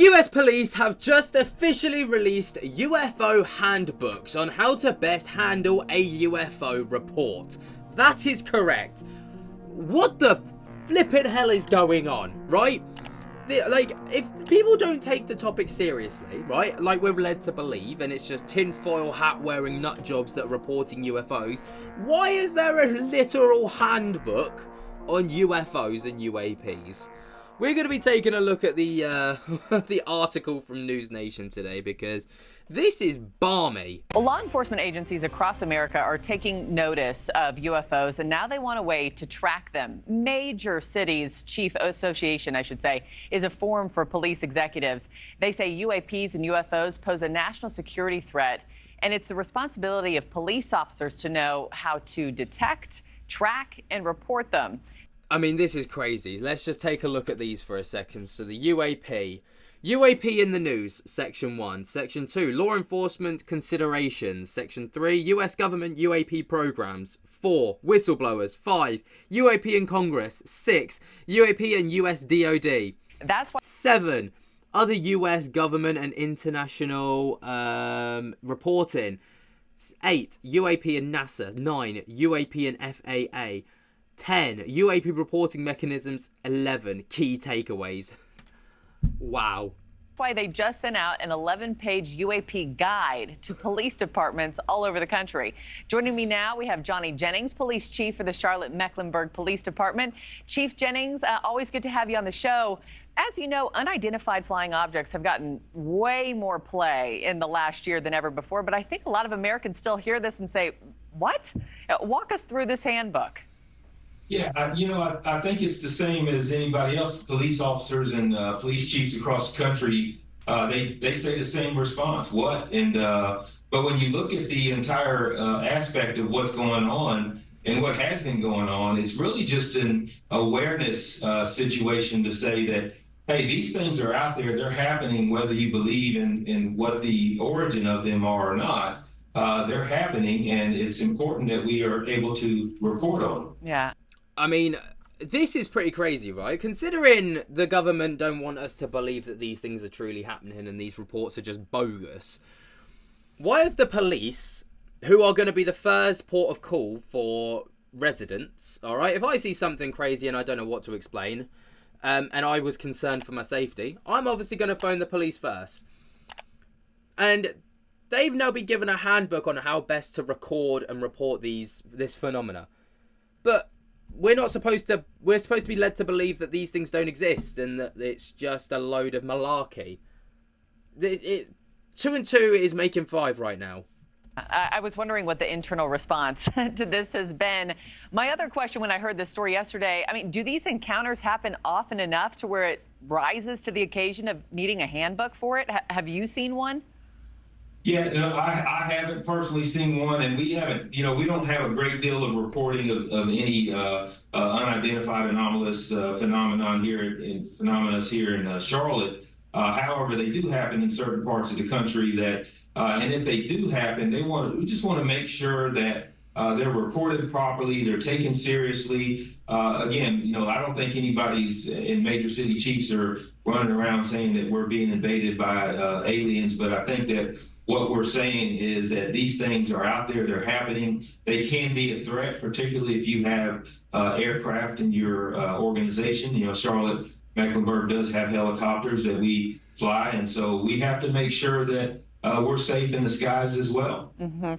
US police have just officially released UFO handbooks on how to best handle a UFO report. That is correct. What the flippin' hell is going on, right? Like, if people don't take the topic seriously, right, like we're led to believe, and it's just tinfoil hat wearing nut jobs that are reporting UFOs, why is there a literal handbook on UFOs and UAPs? We're going to be taking a look at the the article from News Nation today because this is balmy. Well, law enforcement agencies across America are taking notice of UFOs, and now they want a way to track them. Major Cities Chief Association, I should say, is a forum for police executives. They say UAPs and UFOs pose a national security threat, and it's the responsibility of police officers to know how to detect, track, and report them. I mean, this is crazy. Let's just take a look at these for a second. So the UAP. UAP in the news, Section 1. Section 2, law enforcement considerations. Section 3, US government UAP programs. 4, whistleblowers. 5, UAP in Congress. 6, UAP and US DOD. That's why. 7, other US government and international reporting. 8, UAP and NASA. 9, UAP and FAA. 10, UAP reporting mechanisms. 11, key takeaways. Wow. Why they just sent out an 11-page UAP guide to police departments all over the country. Joining me now, we have Johnny Jennings, police chief for the Charlotte-Mecklenburg Police Department. Chief Jennings, always good to have you on the show. As you know, unidentified flying objects have gotten way more play in the last year than ever before, but I think a lot of Americans still hear this and say, what? Walk us through this handbook. Yeah, I think it's the same as anybody else. Police officers and police chiefs across the country, they say the same response. What? And but when you look at the entire aspect of what's going on and what has been going on, it's really just an awareness situation to say that, hey, these things are out there. They're happening, whether you believe in what the origin of them are or not. They're happening, and it's important that we are able to report on them. Yeah. I mean, this is pretty crazy, right? Considering the government don't want us to believe that these things are truly happening and these reports are just bogus, why have the police, who are going to be the first port of call for residents, all right? If I see something crazy and I don't know what to explain, and I was concerned for my safety, I'm obviously going to phone the police first. And they've now been given a handbook on how best to record and report this phenomena. But we're supposed to be led to believe that these things don't exist and that it's just a load of malarkey. 2 and 2 is making 5 right now. I was wondering what the internal response to this has been. My other question when I heard this story yesterday, I mean, do these encounters happen often enough to where it rises to the occasion of needing a handbook for it? Have you seen one? Yeah, no, I haven't personally seen one, and we haven't, we don't have a great deal of reporting of any unidentified anomalous phenomenon here in Charlotte. However, they do happen in certain parts of the country that, and if they do happen, we just want to make sure that they're reported properly, they're taken seriously. Again, I don't think anybody's in major city chiefs are running around saying that we're being invaded by aliens, but I think that what we're saying is that these things are out there, they're happening. They can be a threat, particularly if you have aircraft in your organization. Charlotte-Mecklenburg does have helicopters that we fly, and so we have to make sure that we're safe in the skies as well. Mm-hmm.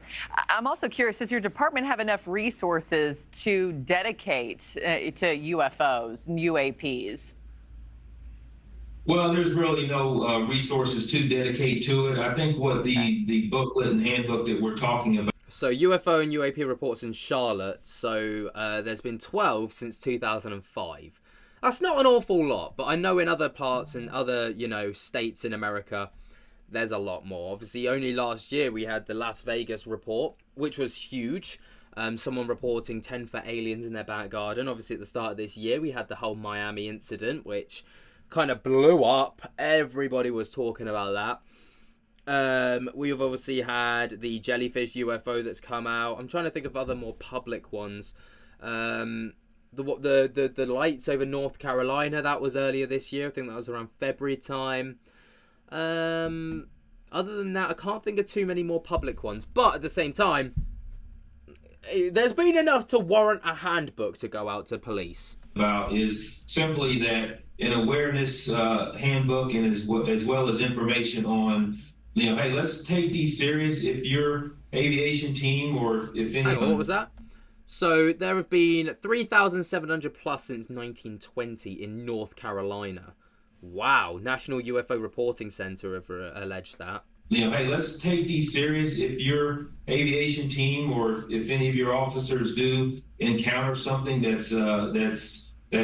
I'm also curious, does your department have enough resources to dedicate to UFOs and UAPs? Well, there's really no resources to dedicate to it. I think what the booklet and handbook that we're talking about. So UFO and UAP reports in Charlotte. So there's been 12 since 2005. That's not an awful lot, but I know in other parts and other, states in America, there's a lot more. Obviously, only last year we had the Las Vegas report, which was huge. Someone reporting 10 for aliens in their back garden. Obviously, at the start of this year, we had the whole Miami incident, which kind of blew up. Everybody was talking about that. We've obviously had the jellyfish UFO that's come out. I'm trying to think of other more public ones. The lights over North Carolina, that was earlier this year. I think that was around February time. Other than that, I can't think of too many more public ones. But at the same time, there's been enough to warrant a handbook to go out to police. About is simply that an awareness handbook, and as well as information on, hey, let's take these serious. If your aviation team or if any. Hang on, what was that? So there have been 3,700 plus since 1920 in North Carolina. Wow, National UFO Reporting Center have alleged that. Hey, let's take these serious. If your aviation team or if any of your officers do encounter something that's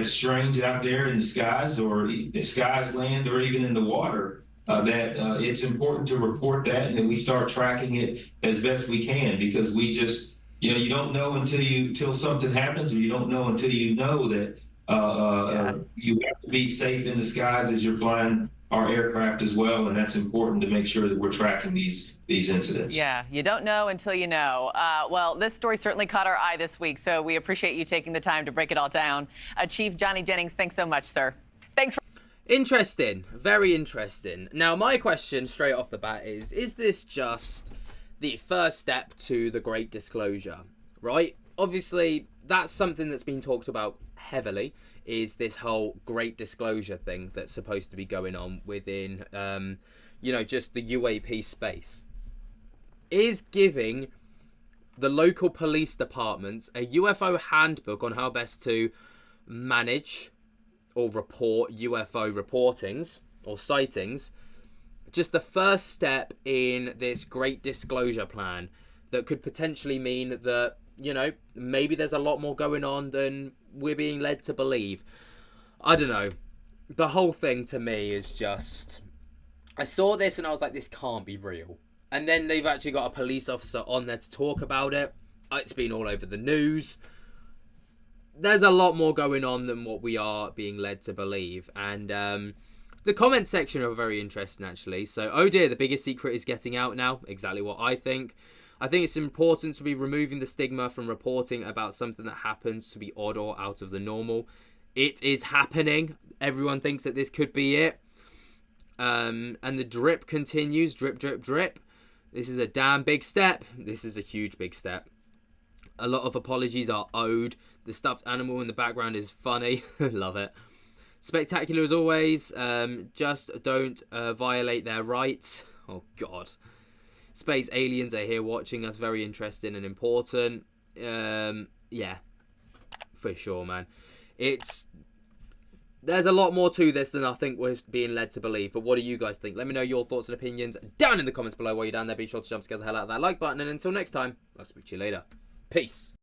strange out there in the skies or the skies, land, or even in the water, that it's important to report that, and then we start tracking it as best we can, because we just, you don't know until something happens, or you don't know until you know that you have to be safe in the skies as you're flying our aircraft as well, and that's important to make sure that we're tracking these incidents. Yeah, you don't know until you know. Well, this story certainly caught our eye this week, so we appreciate you taking the time to break it all down. Chief Johnny Jennings, thanks so much, sir. Thanks for... Interesting, very interesting. Now, my question straight off the bat is this just the first step to the great disclosure, right? Obviously, that's something that's been talked about heavily, is this whole great disclosure thing that's supposed to be going on within, just the UAP space. Is giving the local police departments a UFO handbook on how best to manage or report UFO reportings or sightings just the first step in this great disclosure plan that could potentially mean that, maybe there's a lot more going on than we're being led to believe. I don't know. The whole thing to me is just... I saw this and I was like, this can't be real. And then they've actually got a police officer on there to talk about it. It's been all over the news. There's a lot more going on than what we are being led to believe. And the comment section are very interesting, actually. So, oh dear, the biggest secret is getting out now. Exactly what I think. I think it's important to be removing the stigma from reporting about something that happens to be odd or out of the normal. It is happening. Everyone thinks that this could be it. And the drip continues. Drip, drip, drip. This is a damn big step. This is a huge big step. A lot of apologies are owed. The stuffed animal in the background is funny. Love it. Spectacular as always. Just don't violate their rights. Oh, God. Space aliens are here watching us. Very interesting and important. Yeah, for sure, man. There's a lot more to this than I think we're being led to believe. But what do you guys think? Let me know your thoughts and opinions down in the comments below. While you're down there, be sure to jump to get the hell out of that like button. And until next time, I'll speak to you later. Peace.